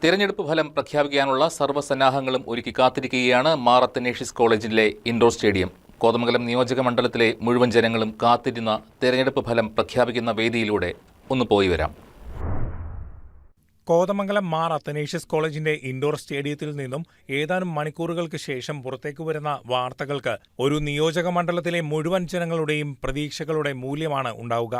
തിരഞ്ഞെടുപ്പ് ഫലം പ്രഖ്യാപിക്കാനുള്ള സർവ്വസന്നാഹങ്ങളും ഒരുക്കി കാത്തിരിക്കുകയാണ് മാർ അത്തനേഷ്യസ് കോളേജിലെ ഇൻഡോർ സ്റ്റേഡിയം. കോതമംഗലം നിയോജക മണ്ഡലത്തിലെ മുഴുവൻ ജനങ്ങളും കാത്തിരുന്ന തിരഞ്ഞെടുപ്പ് ഫലം പ്രഖ്യാപിക്കുന്ന വേദിയിലൂടെ ഒന്ന് പോയി വരാം. കോതമംഗലം മാർ അത്തനേഷ്യസ് കോളേജിന്റെ ഇൻഡോർ സ്റ്റേഡിയത്തിൽ നിന്നും ഏതാനും മണിക്കൂറുകൾക്ക് ശേഷം പുറത്തേക്ക് വരുന്ന വാർത്തകൾക്ക് ഒരു നിയോജക മണ്ഡലത്തിലെ മുഴുവൻ ജനങ്ങളുടെയും പ്രതീക്ഷകളുടെ മൂല്യമാണ് ഉണ്ടാവുക.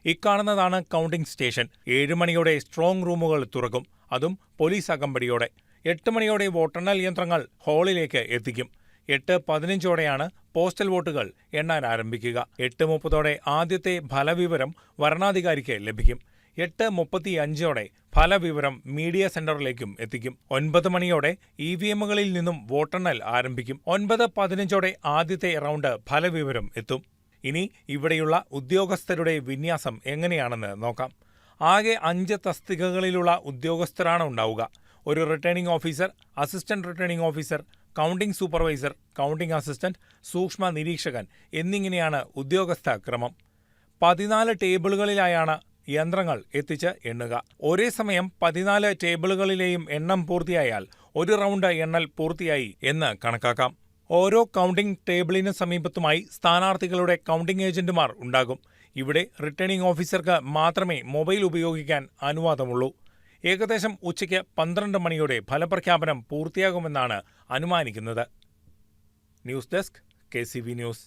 ഇക്കാണുന്നതാണ് കൗണ്ടിംഗ് സ്റ്റേഷൻ. 7 മണിയോടെ സ്ട്രോങ് റൂമുകൾ തുറക്കും, അതും പോലീസ് അകമ്പടിയോടെ. 8 മണിയോടെ വോട്ടെണ്ണൽ യന്ത്രങ്ങൾ ഹാളിലേക്ക് എത്തിക്കും. 8:15ഓടെയാണ് പോസ്റ്റൽ വോട്ടുകൾ എണ്ണാൻ ആരംഭിക്കുക. 8:30ഓടെ ആദ്യത്തെ ഫലവിവരം വരണാധികാരിക്ക് ലഭിക്കും. 8:35ഓടെ ഫലവിവരം മീഡിയ സെന്ററിലേക്കും എത്തിക്കും. 9 മണിയോടെ EVMകളിൽ നിന്നും വോട്ടെണ്ണൽ ആരംഭിക്കും. 9:15ഓടെ ആദ്യത്തെ റൗണ്ട് ഫലവിവരം എത്തും. ഇനി ഇവിടെയുള്ള ഉദ്യോഗസ്ഥരുടെ വിന്യാസം എങ്ങനെയാണെന്ന് നോക്കാം. ആകെ 5 തസ്തികകളിലുള്ള ഉദ്യോഗസ്ഥരാണ് ഉണ്ടാവുക. ഒരു returning officer, assistant returning officer, counting supervisor, counting assistant, സൂക്ഷ്മ നിരീക്ഷകൻ എന്നിങ്ങനെയാണ് ഉദ്യോഗസ്ഥ ക്രമം. 14 ടേബിളുകളിലായാണ് യന്ത്രങ്ങൾ എത്തിച്ച് എണ്ണുക. ഒരേ സമയം 14 ടേബിളുകളിലെയും എണ്ണം പൂർത്തിയായാൽ ഒരു റൗണ്ട് എണ്ണൽ പൂർത്തിയായി എന്ന് കണക്കാക്കാം. ഓരോ കൗണ്ടിംഗ് ടേബിളിന് സമീപത്തുമായി സ്ഥാനാർത്ഥികളുടെ കൗണ്ടിംഗ് ഏജന്റുമാർ ഉണ്ടാകും. ഇവിടെ റിട്ടേണിംഗ് ഓഫീസർക്ക് മാത്രമേ മൊബൈൽ ഉപയോഗിക്കാൻ അനുവാദമുള്ളൂ. ഏകദേശം ഉച്ചയ്ക്ക് 12 മണിയോടെ ഫലപ്രഖ്യാപനം പൂർത്തിയാകുമെന്നാണ് അനുമാനിക്കുന്നത്. News desk KCV news.